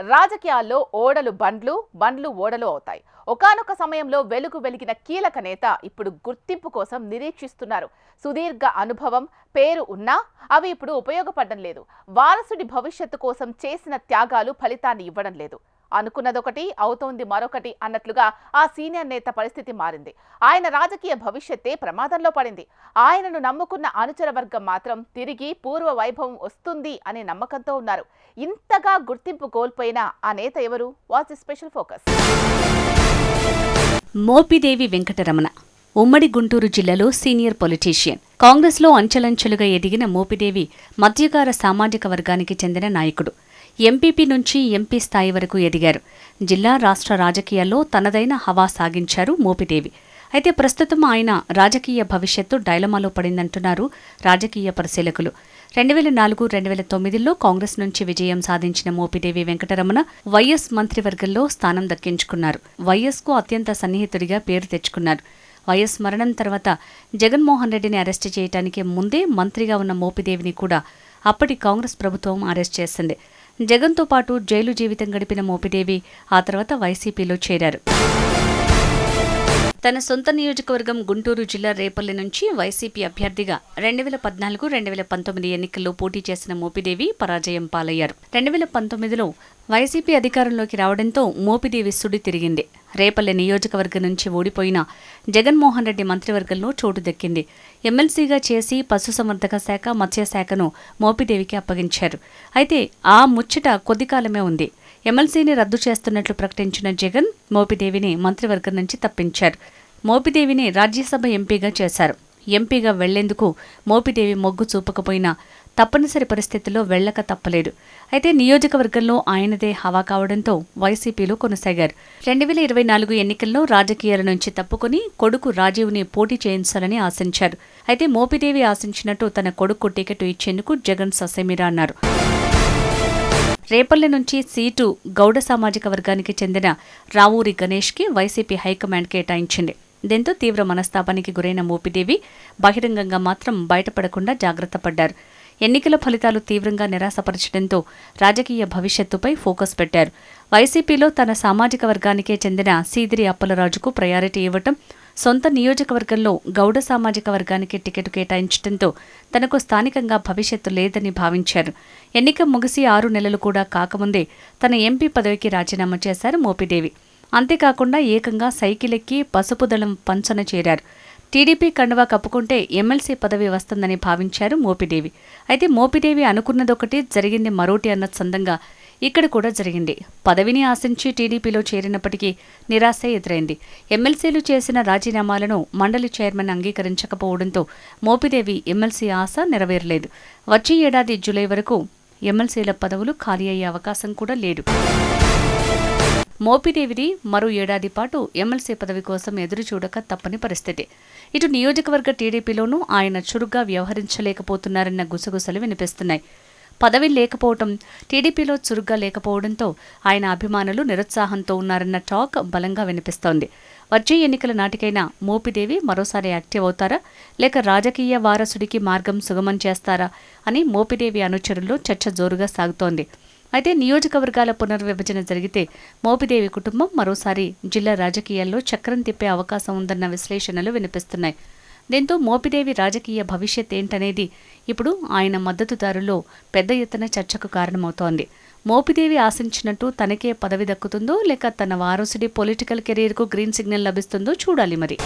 రాజకీయాల్లో ఓడలు బండ్లు, బండ్లు ఓడలు అవుతాయి. ఒకానొక సమయంలో వెలిగిన కీలక నేత ఇప్పుడు గుర్తింపు కోసం నిరీక్షిస్తున్నారు. సుదీర్ఘ అనుభవం, పేరు ఉన్నా అవి ఇప్పుడు ఉపయోగపడడం లేదు. వారసుడి భవిష్యత్తు కోసం చేసిన త్యాగాలు ఫలితాన్ని ఇవ్వడం లేదు. అనుకున్నదొకటి అవుతోంది మరొకటి అన్నట్లుగా ఆ సీనియర్ నేత పరిస్థితి మారింది. ఆయన రాజకీయ భవిష్యత్తే ప్రమాదంలో పడింది. ఆయనను నమ్ముకున్న అనుచర వర్గం మాత్రం తిరిగి పూర్వ వైభవం వస్తుంది అనే నమ్మకంతో ఉన్నారు. ఇంతగా గుర్తింపు కోల్పోయిన ఆ నేత ఎవరు? What's the special focus? Mopidevi Venkataramana ఉమ్మడి గుంటూరు జిల్లాలో సీనియర్ పొలిటీషియన్. కాంగ్రెస్లో అంచెలంచెలుగా ఎదిగిన మోపిదేవి మధ్యకార సామాజిక వర్గానికి చెందిన నాయకుడు. ఎంపీపీ నుంచి ఎంపీ స్థాయి వరకు ఎదిగారు. జిల్లా రాష్ట్ర రాజకీయాల్లో తనదైన హవా సాగించారు మోపిదేవి. అయితే ప్రస్తుతం ఆయన రాజకీయ భవిష్యత్తు డైలమాలో పడిందంటున్నారు రాజకీయ పరిశీలకులు. 2004-2009లో కాంగ్రెస్ నుంచి విజయం సాధించిన మోపిదేవి వెంకటరమణ వైఎస్ మంత్రివర్గంలో స్థానం దక్కించుకున్నారు. వైఎస్కు అత్యంత సన్నిహితుడిగా పేరు తెచ్చుకున్నారు. వైఎస్ మరణం తర్వాత జగన్మోహన్ రెడ్డిని అరెస్టు చేయడానికి ముందే మంత్రిగా ఉన్న మోపిదేవిని కూడా అప్పటి కాంగ్రెస్ ప్రభుత్వం అరెస్ట్ చేసింది. జగన్తో పాటు జైలు జీవితం గడిపిన మోపిదేవి ఆ తర్వాత వైసీపీలో చేరారు. తన సొంత నియోజకవర్గం గుంటూరు జిల్లా రేపల్లి నుంచి వైసీపీ అభ్యర్థిగా 2014-2019 ఎన్నికల్లో పోటీ చేసిన మోపిదేవి పరాజయం పాలయ్యారు. 2019లో వైసీపీ అధికారంలోకి రావడంతో మోపిదేవి సుడి తిరిగింది. రేపల్లి నియోజకవర్గం నుంచి ఓడిపోయిన జగన్మోహన్ రెడ్డి మంత్రివర్గంలో చోటు దక్కింది. ఎమ్మెల్సీగా చేసి పశుసంవర్ధక శాఖ, మత్స్యశాఖను మోపిదేవికి అప్పగించారు. అయితే ఆ ముచ్చట కొద్ది కాలమే ఉంది. ఎమ్మెల్సీని రద్దు చేస్తున్నట్లు ప్రకటించిన జగన్ మోపిదేవిని మంత్రివర్గం నుంచి తప్పించారు. మోపిదేవిని రాజ్యసభ ఎంపీగా చేశారు. ఎంపీగా వెళ్లేందుకు మోపిదేవి మొగ్గు చూపకపోయినా తప్పనిసరి పరిస్థితుల్లో వెళ్లక తప్పలేదు. అయితే నియోజకవర్గంలో ఆయనదే హవా కావడంతో వైసీపీలో కొనసాగారు. 2024 ఎన్నికల్లో రాజకీయాల నుంచి తప్పుకుని కొడుకు రాజీవ్ని పోటీ చేయించాలని ఆశించారు. అయితే మోపిదేవి ఆశించినట్టు తన కొడుకు టికెట్ ఇచ్చేందుకు జగన్ ససేమిరా అన్నారు. రేపల్లి నుంచి సీటు గౌడ సామాజిక వర్గానికి చెందిన రావూరి గణేష్కి వైసీపీ హైకమాండ్ కేటాయించింది. దీంతో తీవ్ర మనస్తాపానికి గురైన మోపిదేవి బహిరంగంగా మాత్రం బయటపడకుండా జాగ్రత్త పడ్డారు. ఎన్నికల ఫలితాలు తీవ్రంగా నిరాశపరచడంతో రాజకీయ భవిష్యత్తుపై ఫోకస్ పెట్టారు. వైసీపీలో తన సామాజిక వర్గానికే చెందిన సీదిరి అప్పలరాజుకు ప్రయారిటీ ఇవ్వటం, సొంత నియోజకవర్గంలో గౌడ సామాజిక వర్గానికి టికెట్ కేటాయించడంతో తనకు స్థానికంగా భవిష్యత్తు లేదని భావించారు. ఎన్నిక ముగిసి 6 నెలలు కూడా కాకముందే తన ఎంపీ పదవికి రాజీనామా చేశారు మోపిదేవి. అంతేకాకుండా ఏకంగా సైకిల్ ఎక్కి పసుపు దళం పంచన చేరారు. టీడీపీ కండువా కప్పుకుంటే ఎమ్మెల్సీ పదవి వస్తుందని భావించారు మోపిదేవి. అయితే మోపిదేవి అనుకున్నదొకటి, జరిగింది మరోటి అన్న సందంగా ఇక్కడ కూడా జరిగింది. పదవిని ఆశించి టీడీపీలో చేరినప్పటికీ నిరాశ ఎదురైంది. ఎమ్మెల్సీలు చేసిన రాజీనామాలను మండలి చైర్మన్ అంగీకరించకపోవడంతో మోపిదేవి ఎమ్మెల్సీ ఆశ నెరవేరలేదు. వచ్చే ఏడాది జూలై వరకు ఎమ్మెల్సీల పదవులు ఖాళీ అయ్యే అవకాశం కూడా లేదు. మోపిదేవిది మరో ఏడాది పాటు ఎమ్మెల్సీ పదవి కోసం ఎదురుచూడక తప్పని పరిస్థితి. ఇటు నియోజకవర్గ టీడీపీలోనూ ఆయన చురుగ్గా వ్యవహరించలేకపోతున్నారన్న గుసగుసలు వినిపిస్తున్నాయి. పదవి లేకపోవటం, టీడీపీలో చురుగ్గా లేకపోవడంతో ఆయన అభిమానులు నిరుత్సాహంతో ఉన్నారన్న టాక్ బలంగా వినిపిస్తోంది. వచ్చే ఎన్నికల నాటికైనా మోపిదేవి మరోసారి యాక్టివ్ అవుతారా, లేక రాజకీయ వారసుడికి మార్గం సుగమం చేస్తారా అని మోపిదేవి అనుచరుల్లో చర్చ జోరుగా సాగుతోంది. అయితే నియోజకవర్గాల పునర్విభజన జరిగితే మోపిదేవి కుటుంబం మరోసారి జిల్లా రాజకీయాల్లో చక్రం తిప్పే అవకాశం ఉందన్న విశ్లేషణలు వినిపిస్తున్నాయి. దీంతో మోపిదేవి రాజకీయ భవిష్యత్ ఏంటనేది ఇప్పుడు ఆయన మద్దతుదారుల్లో పెద్ద ఎత్తున చర్చకు కారణమవుతోంది. మోపిదేవి ఆశించినట్టు తనకే పదవి దక్కుతుందో, లేక తన వారసుడి పొలిటికల్ కెరీర్కు గ్రీన్ సిగ్నల్ లభిస్తుందో చూడాలి మరి.